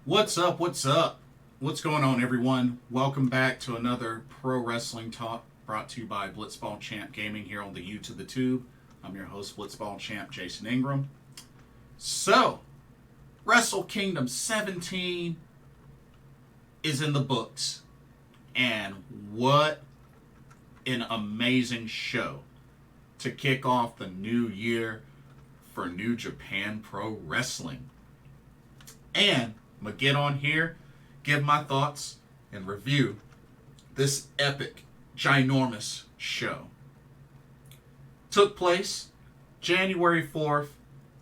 What's up? What's up? What's going on, everyone? Welcome back to another Pro Wrestling Talk brought to you by Blitzball Champ Gaming here on the U to the Tube. I'm your host, Blitzball Champ Jason Ingram. So, Wrestle Kingdom 17 is in the books. And what an amazing show to kick off the new year for New Japan Pro Wrestling. And I'm going to get on here, give my thoughts, and review this epic, ginormous show. Took place January 4th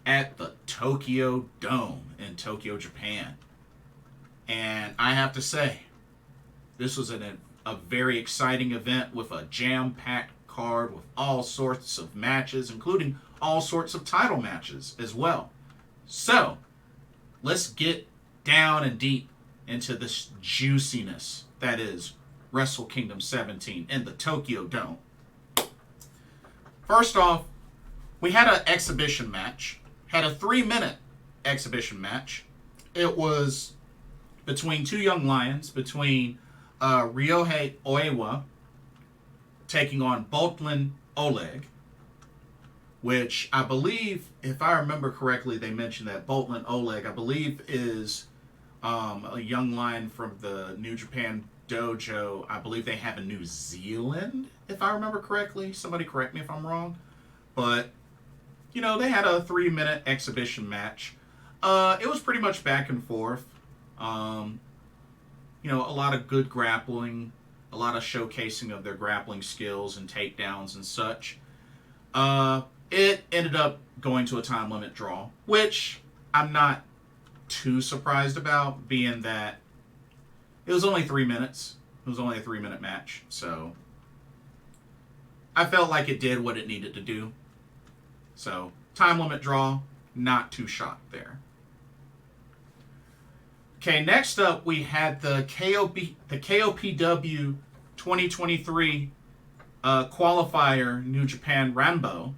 at the Tokyo Dome in Tokyo, Japan. And I have to say, this was a very exciting event with a jam-packed card with all sorts of matches, including all sorts of title matches as well. So, let's get down and deep into this juiciness that is Wrestle Kingdom 17 in the Tokyo Dome. First off, we had an exhibition match. Had a 3-minute exhibition match. It was between two young lions, between Ryohei Oiwa taking on Boltlin Oleg, which I believe, if I remember correctly, they mentioned that Boltlin Oleg, I believe, is a young lion from the New Japan Dojo. I believe they have in New Zealand, if I remember correctly. Somebody correct me if I'm wrong. But, you know, they had a 3-minute exhibition match. It was pretty much back and forth. You know, a lot of good grappling, a lot of showcasing of their grappling skills and takedowns and such. It ended up going to a time limit draw, which I'm not too surprised about, being that it was only 3 minutes. It was only a 3-minute match, so I felt like it did what it needed to do. So, time limit draw, not too shocked there. Okay, next up we had the KOPW 2023 qualifier New Japan Rambo.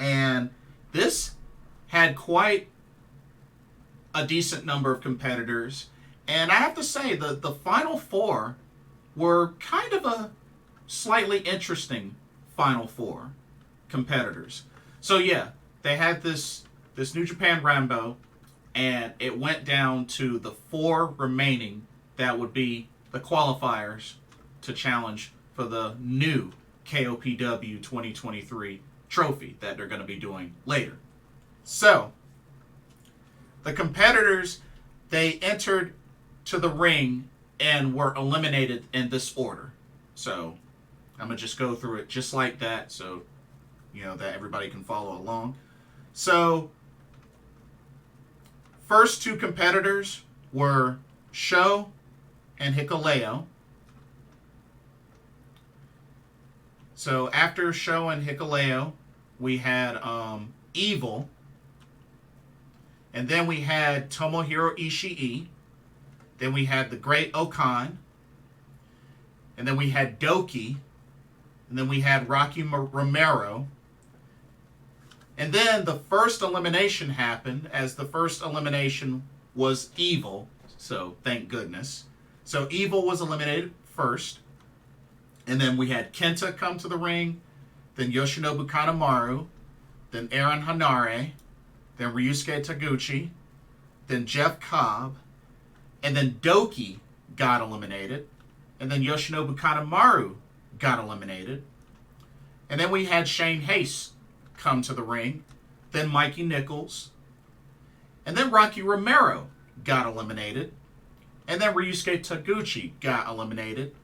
And this had quite a decent number of competitors. And I have to say, the final four were kind of a slightly interesting final four competitors. So yeah, they had this New Japan Rambo, and it went down to the four remaining that would be the qualifiers to challenge for the new KOPW 2023 trophy that they're going to be doing later. So, the competitors, they entered to the ring and were eliminated in this order. So, I'm going to just go through it just like that so, you know, that everybody can follow along. So, first two competitors were Sho and Hikuleo. So, after Sho and Hikuleo, we had Evil. And then we had Tomohiro Ishii. Then we had the Great Okan. And then we had Doki. And then we had Rocky Romero. And then the first elimination happened, as the first elimination was Evil. So, thank goodness. So, Evil was eliminated first. And then we had Kenta come to the ring. Then Yoshinobu Kanemaru. Then Aaron Hanare. Then Ryusuke Taguchi, then Jeff Cobb, and then Doki got eliminated, and then Yoshinobu Kanemaru got eliminated, and then we had Shane Haste come to the ring, then Mikey Nichols, and then Rocky Romero got eliminated, and then Ryusuke Taguchi got eliminated,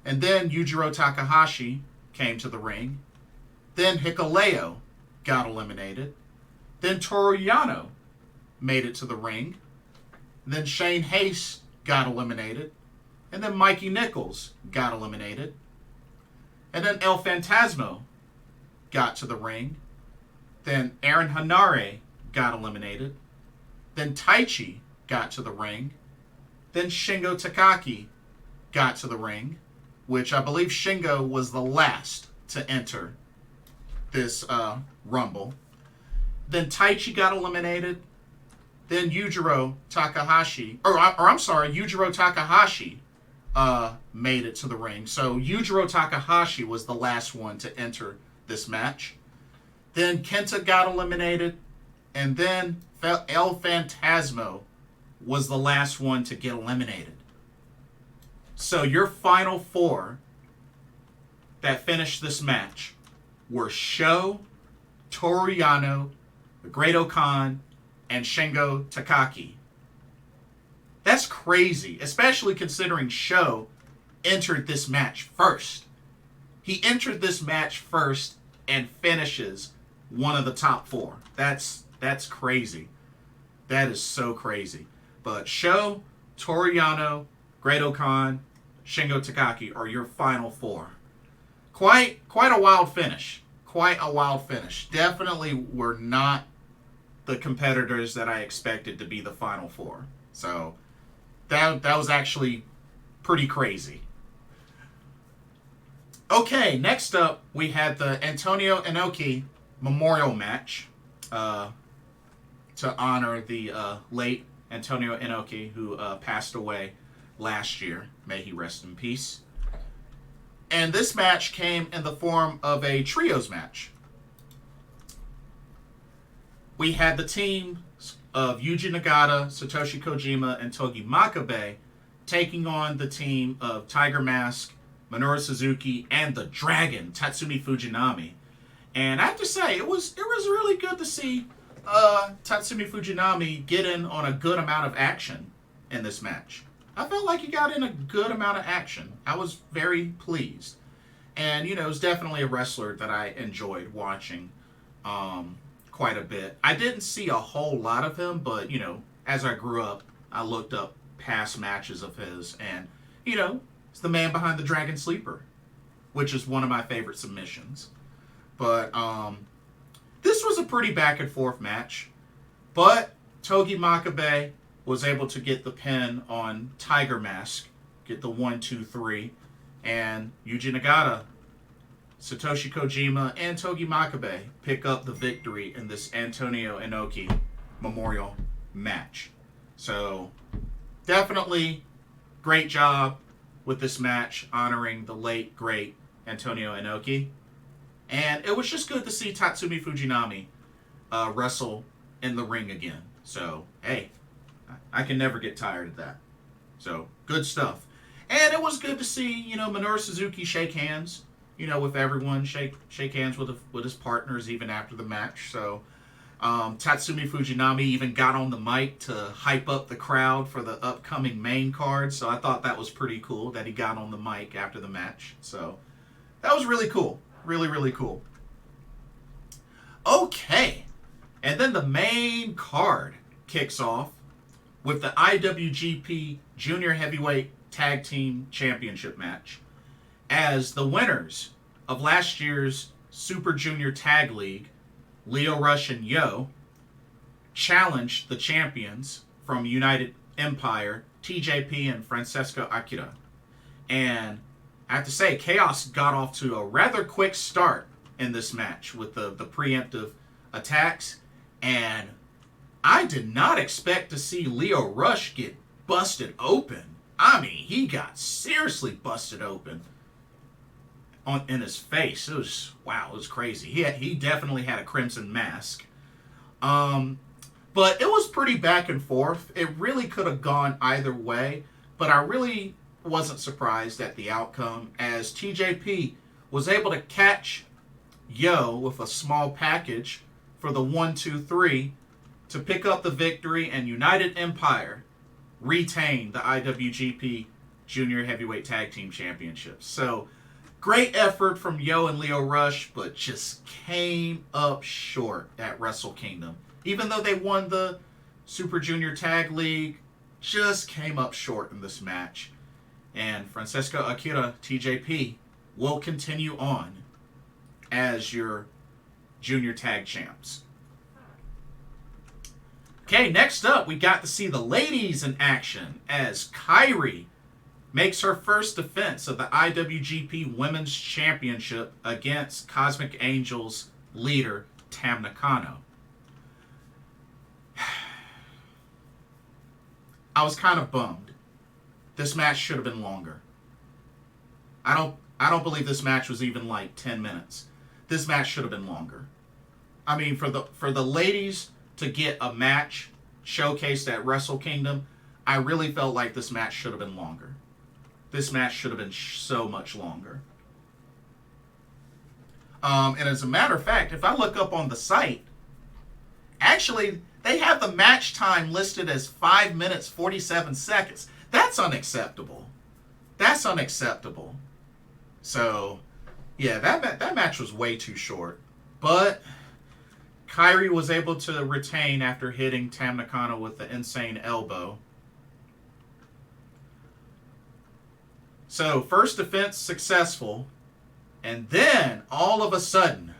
and then Yujiro Takahashi came to the ring, then Hikuleo got eliminated, then Toru Yano made it to the ring. Then Shane Haste got eliminated. And then Mikey Nichols got eliminated. And then El Phantasmo got to the ring. Then Aaron Hanare got eliminated. Then Taichi got to the ring. Then Shingo Takagi got to the ring, which I believe Shingo was the last to enter this Rumble. Then Taichi got eliminated. Then Yujiro Takahashi, Yujiro Takahashi made it to the ring. So Yujiro Takahashi was the last one to enter this match. Then Kenta got eliminated, and then El Phantasmo was the last one to get eliminated. So your final four that finished this match were Sho, Toru Yano, the Great-O-Khan, and Shingo Takagi. That's crazy, especially considering Sho entered this match first. He entered this match first and finishes one of the top four. That's crazy. That is so crazy. But Sho, Toru Yano, Great-O-Khan, Shingo Takagi are your final four. Quite a wild finish. Quite a wild finish. Definitely were not the competitors that I expected to be the final four. So that was actually pretty crazy. Okay, next up we had the Antonio Inoki Memorial Match to honor the late Antonio Inoki, who passed away last year. May he rest in peace. And this match came in the form of a trios match. We had the team of Yuji Nagata, Satoshi Kojima, and Togi Makabe taking on the team of Tiger Mask, Minoru Suzuki, and the Dragon, Tatsumi Fujinami. And I have to say, it was really good to see Tatsumi Fujinami get in on a good amount of action in this match. I felt like he got in a good amount of action. I was very pleased. And, it was definitely a wrestler that I enjoyed watching quite a bit. I didn't see a whole lot of him, but, as I grew up, I looked up past matches of his. And, it's the man behind the Dragon Sleeper, which is one of my favorite submissions. But this was a pretty back and forth match. But Togi Makabe was able to get the pin on Tiger Mask, get the 1, 2, 3, and Yuji Nagata, Satoshi Kojima, and Togi Makabe pick up the victory in this Antonio Inoki Memorial match. So, definitely great job with this match, honoring the late, great Antonio Inoki. And it was just good to see Tatsumi Fujinami wrestle in the ring again. So, hey, I can never get tired of that. So, good stuff. And it was good to see, Minoru Suzuki shake hands, with everyone, shake hands with his partners even after the match. So, Tatsumi Fujinami even got on the mic to hype up the crowd for the upcoming main card. So, I thought that was pretty cool that he got on the mic after the match. So, that was really cool. Really, really cool. Okay. And then the main card kicks off with the IWGP Junior Heavyweight Tag Team Championship match, as the winners of last year's Super Junior Tag League, Lio Rush and Yo, challenged the champions from United Empire, TJP and Francesco Akira. And I have to say, Chaos got off to a rather quick start in this match with the preemptive attacks, and I did not expect to see Lio Rush get busted open. I mean, he got seriously busted open in his face. It was crazy. He definitely had a crimson mask. But it was pretty back and forth. It really could have gone either way, but I really wasn't surprised at the outcome, as TJP was able to catch Yo with a small package for the 1, 2, 3 to pick up the victory, and United Empire retained the IWGP Junior Heavyweight Tag Team Championships. So, great effort from Yo and Lio Rush, but just came up short at Wrestle Kingdom. Even though they won the Super Junior Tag League, just came up short in this match. And Francesco Akira, TJP, will continue on as your Junior Tag Champs. Okay, next up, we got to see the ladies in action as Kairi makes her first defense of the IWGP Women's Championship against Cosmic Angels leader Tam Nakano. I was kind of bummed. This match should have been longer. I don't believe this match was even like 10 minutes. This match should have been longer. I mean, for the ladies to get a match showcased at Wrestle Kingdom, I really felt like this match should have been longer. This match should have been so much longer. And as a matter of fact, if I look up on the site, actually, they have the match time listed as 5 minutes, 47 seconds. That's unacceptable. That's unacceptable. So, yeah, that match was way too short. But Kairi was able to retain after hitting Tam Nakano with the insane elbow. So, first defense successful. And then, all of a sudden,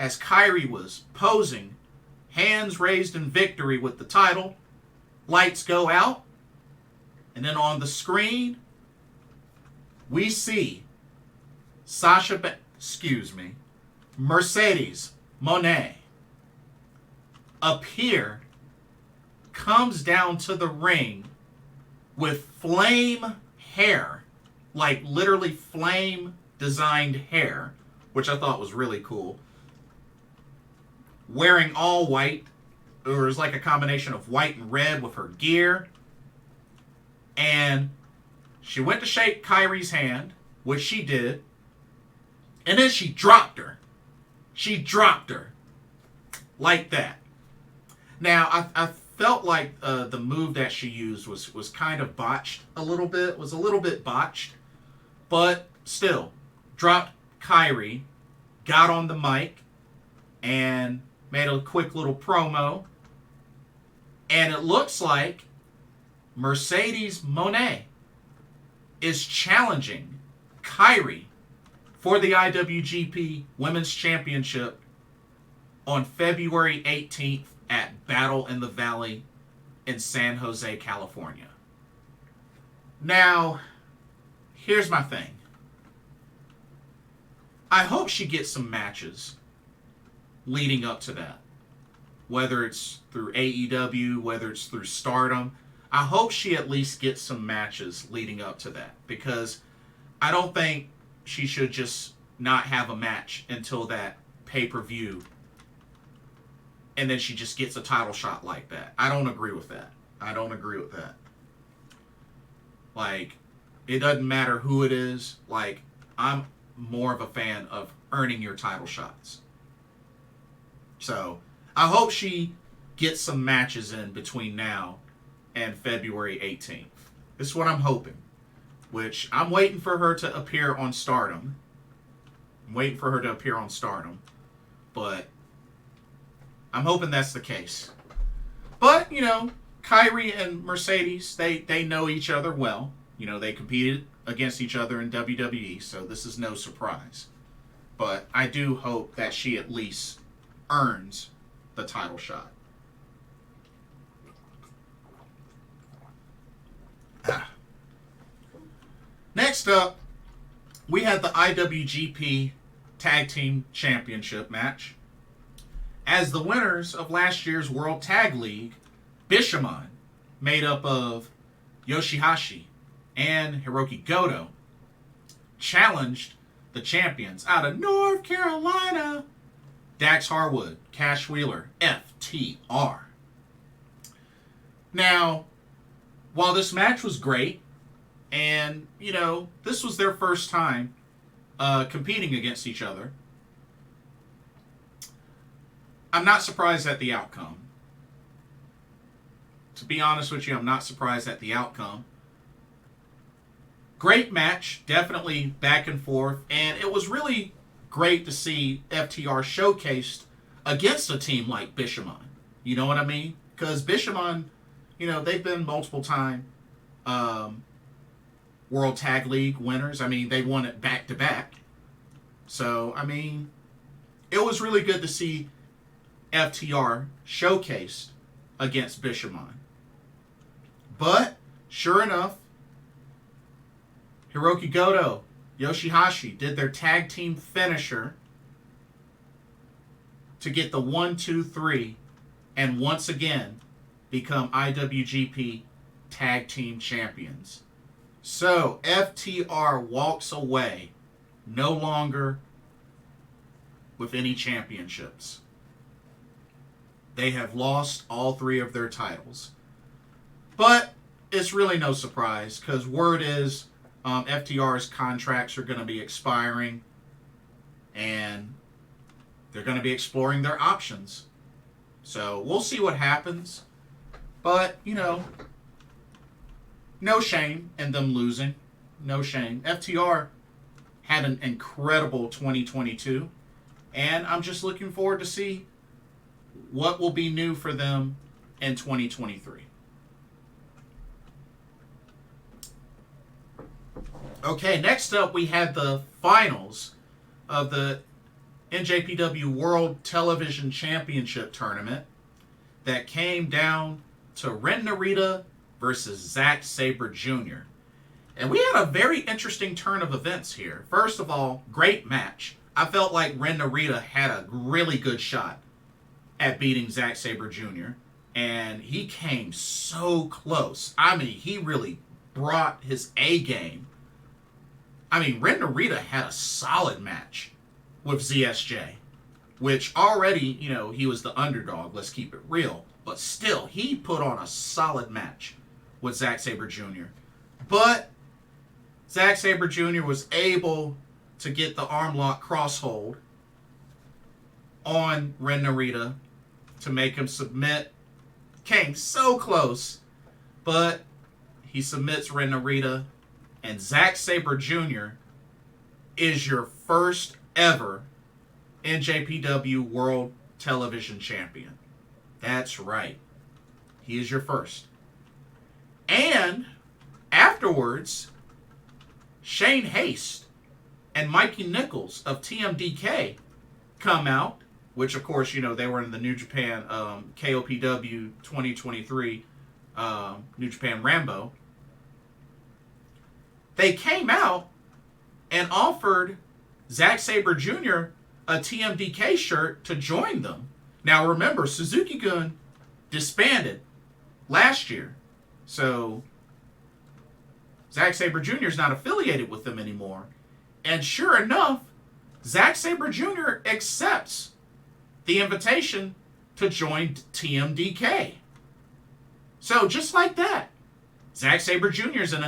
as Kairi was posing, hands raised in victory with the title, lights go out. And then on the screen, we see Mercedes Moné appear, comes down to the ring with flame hair, like literally flame designed hair, which I thought was really cool. Wearing all white, or it was like a combination of white and red with her gear. And she went to shake Kairi's hand, which she did. And then she dropped her. She dropped her. Like that. Now, I felt like the move that she used was kind of botched a little bit. Was a little bit botched. But still, dropped Kairi, got on the mic, and made a quick little promo. And it looks like Mercedes Moné is challenging Kairi for the IWGP Women's Championship on February 18th at Battle in the Valley in San Jose, California. Now, here's my thing. I hope she gets some matches leading up to that. Whether it's through AEW, whether it's through Stardom, I hope she at least gets some matches leading up to that. Because I don't think she should just not have a match until that pay-per-view. And then she just gets a title shot like that. I don't agree with that. I don't agree with that. Like, it doesn't matter who it is. Like, I'm more of a fan of earning your title shots. So, I hope she gets some matches in between now and February 18th. This is what I'm hoping. Which, I'm waiting for her to appear on Stardom. But I'm hoping that's the case. But, you know, Kairi and Mercedes, they know each other well. You know, they competed against each other in WWE, so this is no surprise. But I do hope that she at least earns the title shot. Next up, we had the IWGP Tag Team Championship match. As the winners of last year's World Tag League, Bishamon, made up of Yoshihashi and Hiroki Goto, challenged the champions out of North Carolina, Dax Harwood, Cash Wheeler, FTR. Now, while this match was great, and, you know, this was their first time competing against each other, I'm not surprised at the outcome. To be honest with you, I'm not surprised at the outcome. Great match, definitely back and forth, and it was really great to see FTR showcased against a team like Bishamon. You know what I mean? Because Bishamon, you know, they've been multiple time World Tag League winners. I mean, they won it back to back. So, I mean, it was really good to see FTR showcased against Bishamon. But, sure enough, Hiroki Goto, Yoshihashi did their tag team finisher to get the 1, 2, 3 and once again become IWGP Tag Team Champions. So FTR walks away no longer with any championships. They have lost all 3 of their titles. But it's really no surprise because word is FTR's contracts are going to be expiring and they're going to be exploring their options. So we'll see what happens. But, no shame in them losing. No shame. FTR had an incredible 2022. And I'm just looking forward to see what will be new for them in 2023. Okay, next up we had the finals of the NJPW World Television Championship Tournament that came down to Ren Narita versus Zack Sabre Jr. And we had a very interesting turn of events here. First of all, great match. I felt like Ren Narita had a really good shot at beating Zack Sabre Jr. And he came so close. I mean, he really brought his A game. I mean, Ren Narita had a solid match with ZSJ, which already, he was the underdog, let's keep it real. But still, he put on a solid match with Zack Sabre Jr. But Zack Sabre Jr. was able to get the armlock crosshold on Ren Narita to make him submit. Came so close, but he submits Ren Narita, and Zack Sabre Jr. is your first ever NJPW World Television Champion. That's right. He is your first. And afterwards, Shane Haste and Mikey Nichols of TMDK come out, which of course, they were in the New Japan KOPW 2023 New Japan Rambo. They came out and offered Zack Sabre Jr. a TMDK shirt to join them. Now remember, Suzuki-gun disbanded last year. So Zack Sabre Jr. is not affiliated with them anymore. And sure enough, Zack Sabre Jr. accepts the invitation to join TMDK. So just like that, Zack Sabre Jr. is in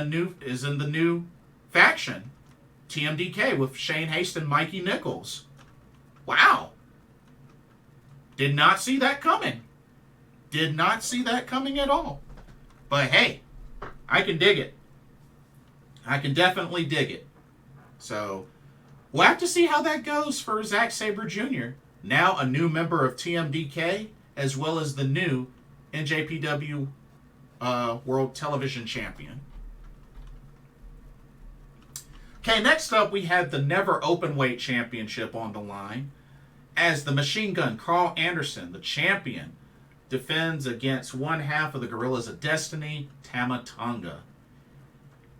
the new faction, TMDK, with Shane Haste and Mikey Nichols. Wow. Did not see that coming. Did not see that coming at all. But hey, I can dig it. I can definitely dig it. So we'll have to see how that goes for Zack Sabre Jr. Now a new member of TMDK, as well as the new NJPW World Television Champion. Okay, next up we had the Never Openweight Championship on the line, as the Machine Gun Carl Anderson, the champion, defends against one half of the Gorillas of Destiny, Tama Tonga.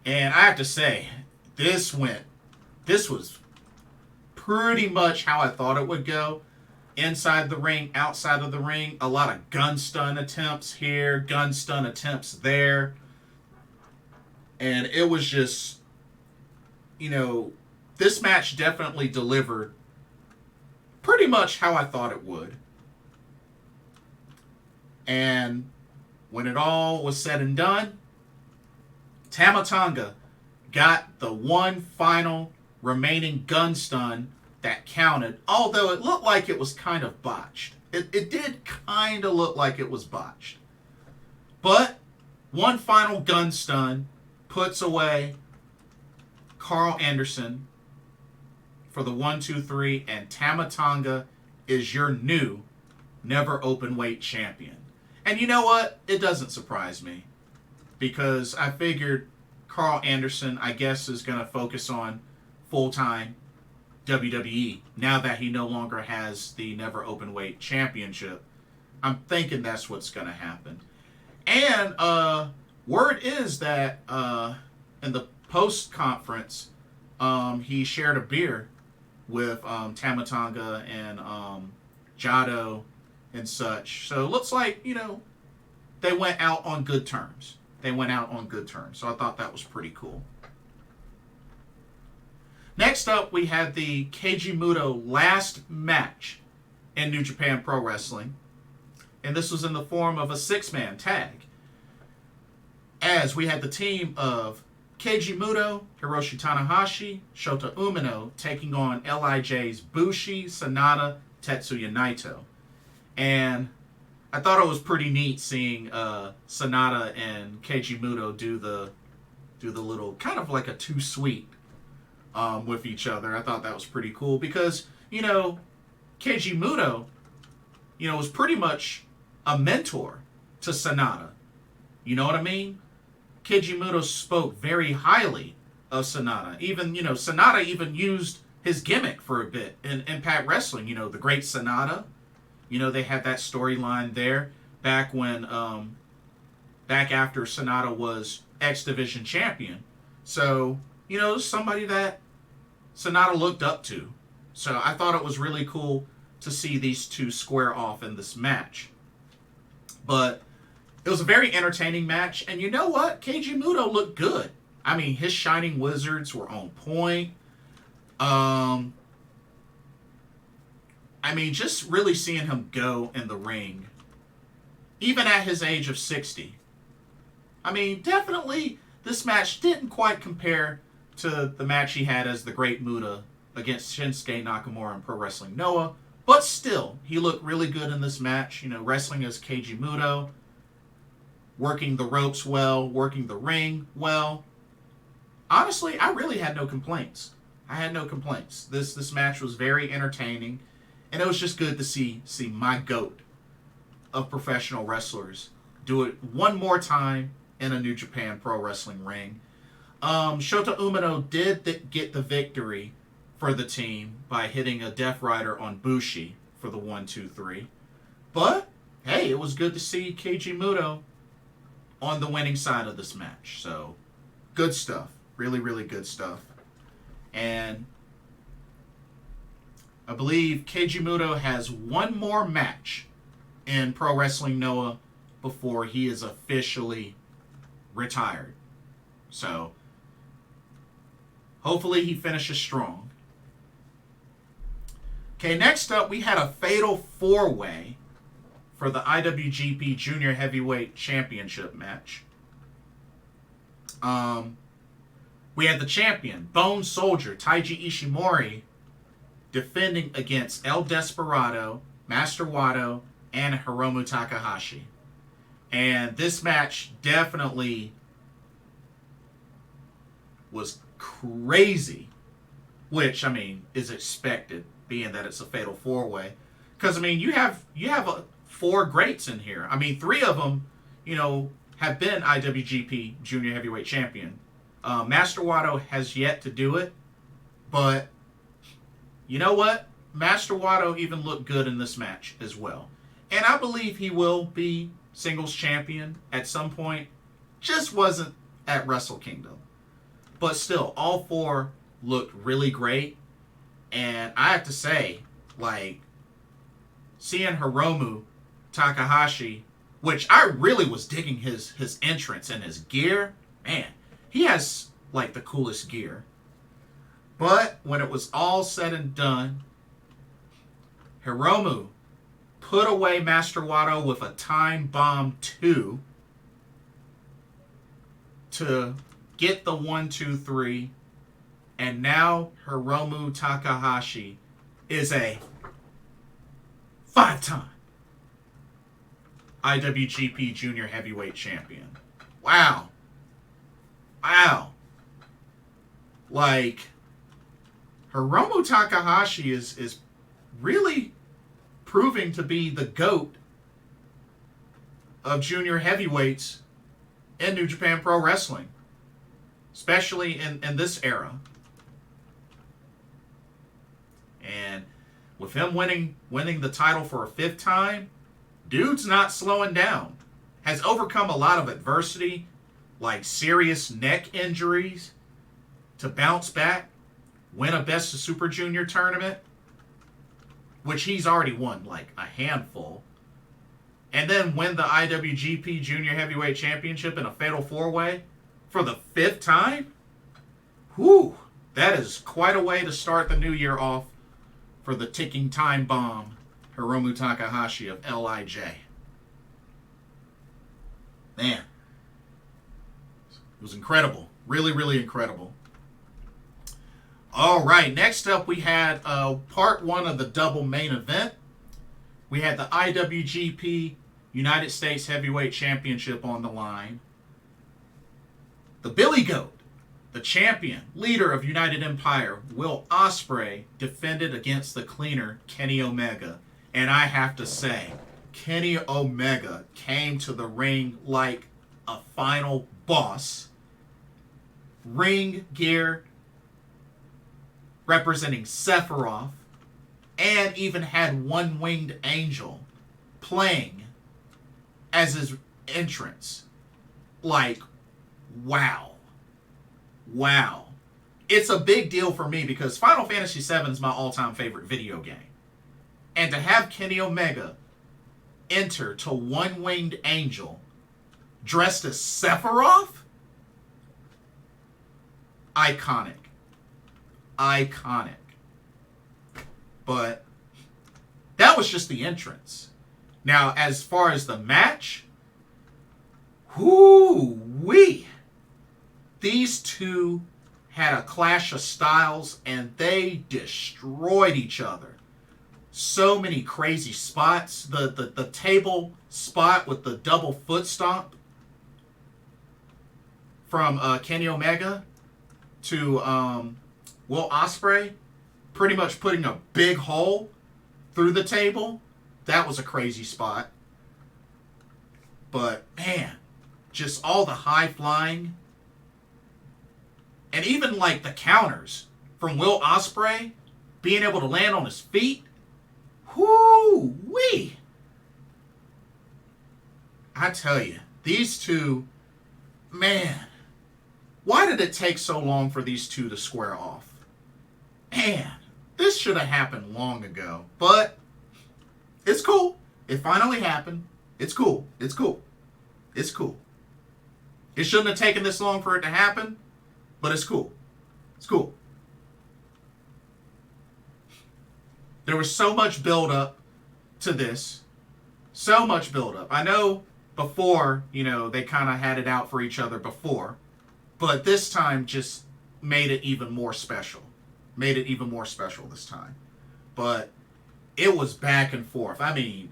And I have to say, this was pretty much how I thought it would go. Inside the ring, outside of the ring, a lot of gun stun attempts here, gun stun attempts there. And it was just, this match definitely delivered pretty much how I thought it would. And when it all was said and done, Tama Tonga got the one final remaining gun stun that counted, although it looked like it was kind of botched. It did kind of look like it was botched. But one final gun stun puts away Carl Anderson for the 1-2-3, and Tama Tonga is your new Never Openweight champion. And you know what? It doesn't surprise me, because I figured Carl Anderson, I guess, is going to focus on full-time WWE now that he no longer has the Never Openweight championship. I'm thinking that's what's going to happen. And word is that in the post-conference, he shared a beer with Tama Tonga and Jado and such. So it looks like, they went out on good terms. they went out on good terms. So I thought that was pretty cool. Next up, we had the Keiji Muto last match in New Japan Pro Wrestling. And this was in the form of a 6-man tag. As we had the team of Keiji Muto, Hiroshi Tanahashi, Shota Umino taking on LIJ's Bushi, Sanada, Tetsuya Naito. And I thought it was pretty neat seeing Sanada and Keiji Muto do the little kind of like a too sweet with each other. I thought that was pretty cool because, you know, Keiji Muto, you know, was pretty much a mentor to Sanada. You know what I mean? Keiji Muto spoke very highly of Sanada. Even, you know, Sanada even used his gimmick for a bit in Impact Wrestling. You know, the Great Sanada. You know, they had that storyline there back when, back after Sanada was X Division champion. So, you know, somebody that Sanada looked up to. So I thought it was really cool to see these two square off in this match. But it was a very entertaining match. And you know what? Keiji Muto looked good. I mean, his Shining Wizards were on point. I mean, just really seeing him go in the ring, even at his age of 60. I mean, definitely this match didn't quite compare to the match he had as the Great Muta against Shinsuke Nakamura in Pro Wrestling Noah. But still, he looked really good in this match. You know, wrestling as Keiji Muto, working the ropes well, working the ring well. Honestly, I really had no complaints. I had no complaints. This match was very entertaining, and it was just good to see my GOAT of professional wrestlers do it one more time in a New Japan Pro Wrestling ring. Shota Umino did get the victory for the team by hitting a Death Rider on Bushi for the 1-2-3. But, hey, it was good to see Keiji Muto on the winning side of this match. So, good stuff. Really, really good stuff. And I believe Keiji Muto has one more match in Pro Wrestling Noah before he is officially retired. So, hopefully he finishes strong. Okay, next up, we had a fatal 4-way for the IWGP Junior Heavyweight Championship match. We had the champion, Bone Soldier, Taiji Ishimori, defending against El Desperado, Master Wato, and Hiromu Takahashi. And this match definitely was crazy, which, I mean, is expected, being that it's a fatal 4-way. Because, I mean, you have 4 greats in here. I mean, 3 of them, you know, have been IWGP Junior Heavyweight Champion. Master Wato has yet to do it, but you know what? Master Wato even looked good in this match as well. And I believe he will be singles champion at some point. Just wasn't at Wrestle Kingdom. But still, all 4 looked really great. And I have to say, like, seeing Hiromu Takahashi, which I really was digging his entrance and his gear. Man, he has, like, the coolest gear. But when it was all said and done, Hiromu put away Master Wato with a Time Bomb 2 to get the 1-2-3. And now Hiromu Takahashi is a 5-time IWGP Junior Heavyweight Champion. Wow. Wow. Like, Hiromu Takahashi is really proving to be the GOAT of junior heavyweights in New Japan Pro Wrestling. Especially in this era. And with him winning the title for a 5th time, dude's not slowing down. Has overcome a lot of adversity, like serious neck injuries, to bounce back, win a Best of Super Junior tournament, which he's already won like a handful. and then win the IWGP Junior Heavyweight Championship in a Fatal 4-Way for the 5th time? Whew, that is quite a way to start the new year off for the ticking time bomb, Hiromu Takahashi of LIJ. Man, it was incredible. Really, really incredible. All right, next up we had part 1 of the double main event. We had the IWGP United States Heavyweight Championship on the line. The Billy Goat, the champion, leader of United Empire, Will Ospreay, defended against the cleaner, Kenny Omega. And I have to say, Kenny Omega came to the ring like a final boss. Ring gear representing Sephiroth, and even had One Winged Angel playing as his entrance. Like, wow. Wow. It's a big deal for me because Final Fantasy VII is my all-time favorite video game. And to have Kenny Omega enter to One Winged Angel dressed as Sephiroth? Iconic. Iconic. But that was just the entrance. Now, as far as the match, whoo-wee. These two had a clash of styles and they destroyed each other. So many crazy spots. The table spot with the double foot stomp from Kenny Omega to Will Ospreay, pretty much putting a big hole through the table. That was a crazy spot. But, man, just all the high flying. And even, like, the counters from Will Ospreay being able to land on his feet. Whoo-wee! I tell you, these two, man, why did it take so long for these two to square off? Man, this should have happened long ago. But it's cool. It finally happened. It's cool. It's cool. It's cool. It shouldn't have taken this long for it to happen, but it's cool. It's cool. There was so much build-up to this. So much build-up. I know before, they kind of had it out for each other before. But this time just made it even more special. Made it even more special this time. But it was back and forth. I mean,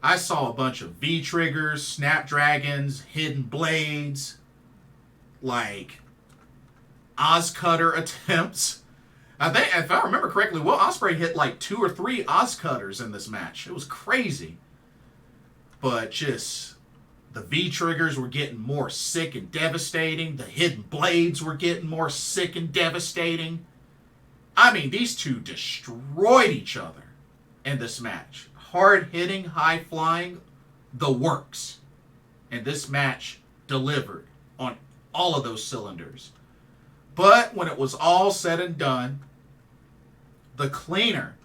I saw a bunch of V-triggers, snapdragons, hidden blades, like Ozcutter attempts. I think, if I remember correctly, Will Ospreay hit like 2 or 3 Ozcutters in this match. It was crazy. But just the V-triggers were getting more sick and devastating. The hidden blades were getting more sick and devastating. I mean, these two destroyed each other in this match. Hard-hitting, high-flying, the works. And this match delivered on all of those cylinders. But when it was all said and done, the cleaner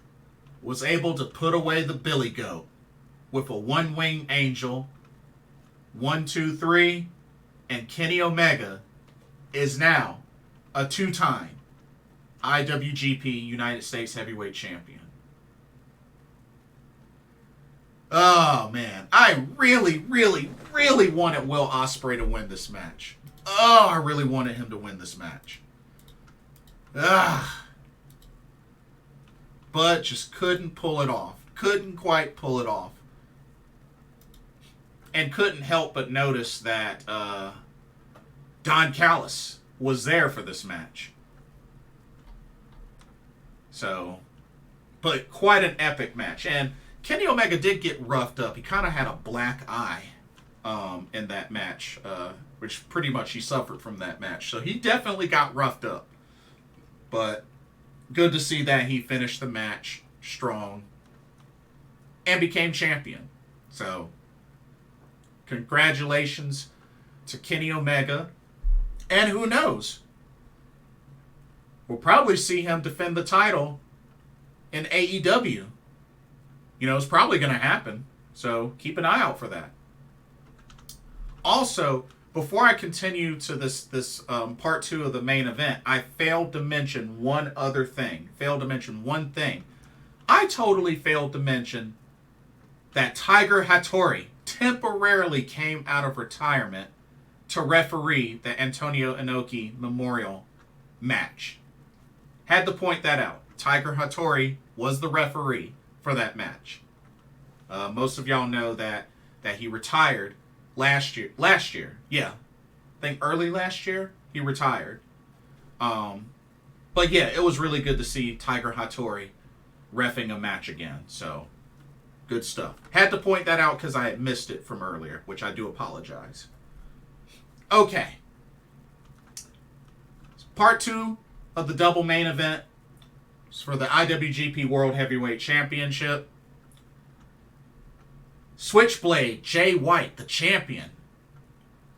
was able to put away the Billy Goat with a one-winged angel. 1, 2, 3, and Kenny Omega is now a 2-time IWGP United States Heavyweight Champion. Oh, man. I really, really, really wanted Will Ospreay to win this match. Oh, I really wanted him to win this match. But just couldn't pull it off. Couldn't quite pull it off. And couldn't help but notice that Don Callis was there for this match. So, but quite an epic match. And Kenny Omega did get roughed up. He kind of had a black eye in that match, which pretty much he suffered from that match. So he definitely got roughed up. But good to see that he finished the match strong and became champion. So, congratulations to Kenny Omega. And who knows? We'll probably see him defend the title in AEW. It's probably going to happen. So keep an eye out for that. Also, before I continue to this part 2 of the main event, I failed to mention one other thing. I totally failed to mention that Tiger Hattori temporarily came out of retirement to referee the Antonio Inoki Memorial match. Had to point that out. Tiger Hattori was the referee for that match. Most of y'all know that he retired last year. Yeah. I think early last year he retired. But yeah, it was really good to see Tiger Hattori reffing a match again. So, good stuff. Had to point that out because I had missed it from earlier, which I do apologize. Okay. Part 2 of the double main event is for the IWGP World Heavyweight Championship. Switchblade Jay White, the champion,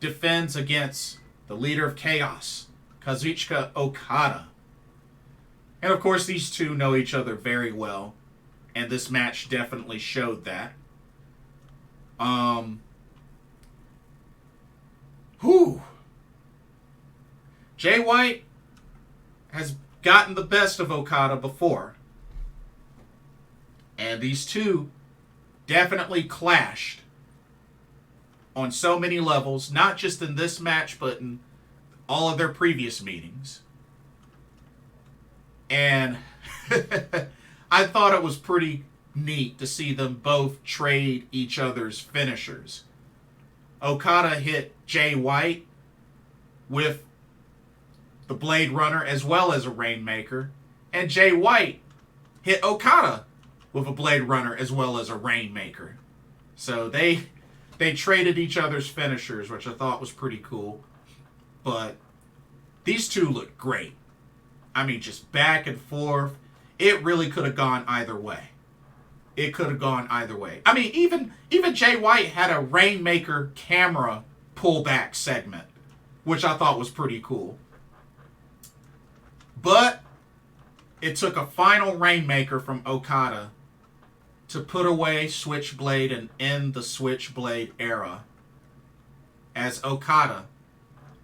defends against the leader of Chaos, Kazuchika Okada. And of course, these two know each other very well, and this match definitely showed that. Jay White has gotten the best of Okada before, and these two definitely clashed on so many levels, not just in this match, but in all of their previous meetings. And I thought it was pretty neat to see them both trade each other's finishers. Okada hit Jay White with the Blade Runner as well as a Rainmaker, and Jay White hit Okada with a Blade Runner as well as a Rainmaker. So they traded each other's finishers, which I thought was pretty cool. But these two look great. I mean, just back and forth. It really could have gone either way. I mean, even Jay White had a Rainmaker camera pullback segment, which I thought was pretty cool. But it took a final Rainmaker from Okada to put away Switchblade and end the Switchblade era, as Okada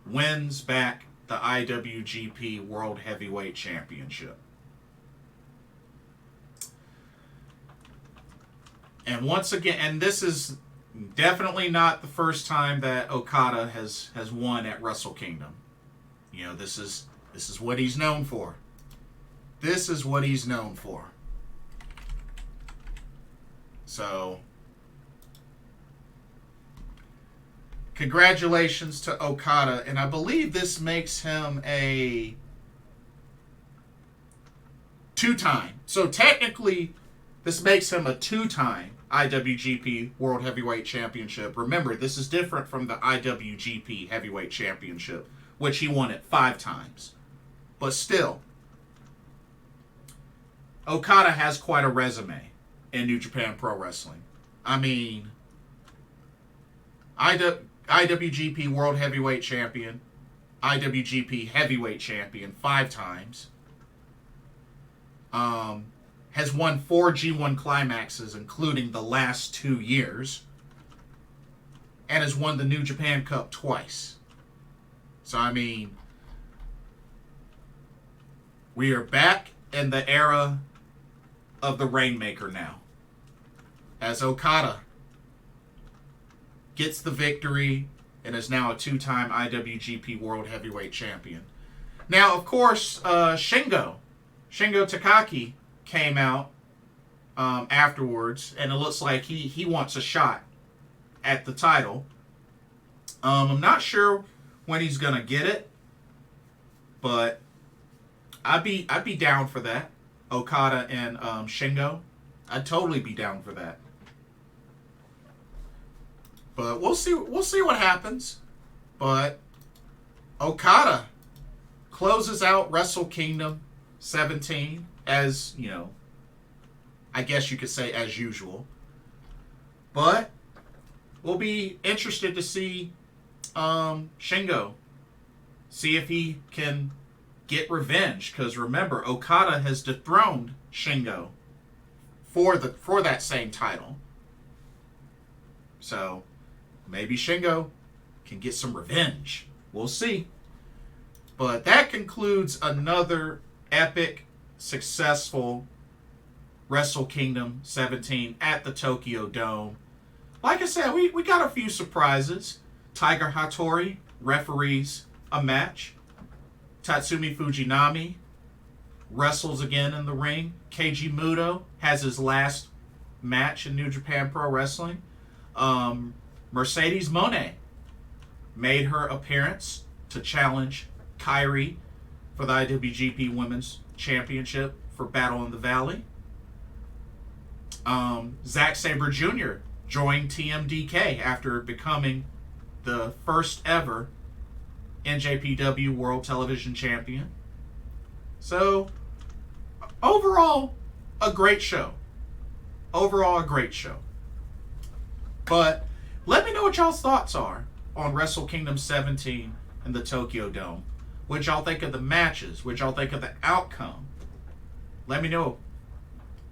wins back the IWGP World Heavyweight Championship. And once again, and this is definitely not the first time that Okada has won at Wrestle Kingdom. You know, this is what he's known for. So, congratulations to Okada, and I believe this makes him a 2-time. So technically, this makes him a 2-time IWGP World Heavyweight Championship. Remember, this is different from the IWGP Heavyweight Championship, which he won it 5 times. But still, Okada has quite a resume in New Japan Pro Wrestling. I mean, IWGP World Heavyweight Champion, IWGP Heavyweight Champion 5 times. Has won 4 G1 climaxes, including the last 2 years. And has won the New Japan Cup twice. So, I mean, we are back in the era of the Rainmaker now, as Okada gets the victory and is now a 2-time IWGP World Heavyweight Champion. Now, of course, Shingo Takagi came out afterwards, and it looks like he wants a shot at the title. I'm not sure when he's gonna get it, but I'd be down for that. Okada and Shingo, I'd totally be down for that. But we'll see what happens. But Okada closes out Wrestle Kingdom 17 as, you know, I guess you could say as usual. But we'll be interested to see Shingo, see if he can get revenge, because remember, Okada has dethroned Shingo for that same title. So maybe Shingo can get some revenge. We'll see. But that concludes another epic, successful Wrestle Kingdom 17 at the Tokyo Dome. Like I said, we got a few surprises. Tiger Hattori referees a match. Tatsumi Fujinami wrestles again in the ring. Keiji Muto has his last match in New Japan Pro Wrestling. Mercedes Moné made her appearance to challenge Kairi for the IWGP Women's Championship for Battle in the Valley. Zack Sabre Jr. joined TMDK after becoming the first ever NJPW World Television Champion. So, overall, a great show. Overall, a great show. But let me know what y'all's thoughts are on Wrestle Kingdom 17 and the Tokyo Dome. What y'all think of the matches? What y'all think of the outcome? Let me know.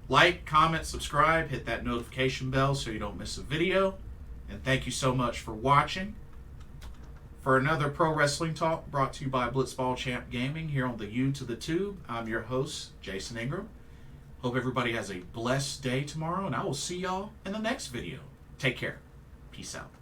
Like, comment, subscribe, hit that notification bell so you don't miss a video. And thank you so much for watching. For another Pro Wrestling Talk brought to you by Blitzball Champ Gaming here on the U to the Tube, I'm your host, Jason Ingram. Hope everybody has a blessed day tomorrow, and I will see y'all in the next video. Take care. Peace out.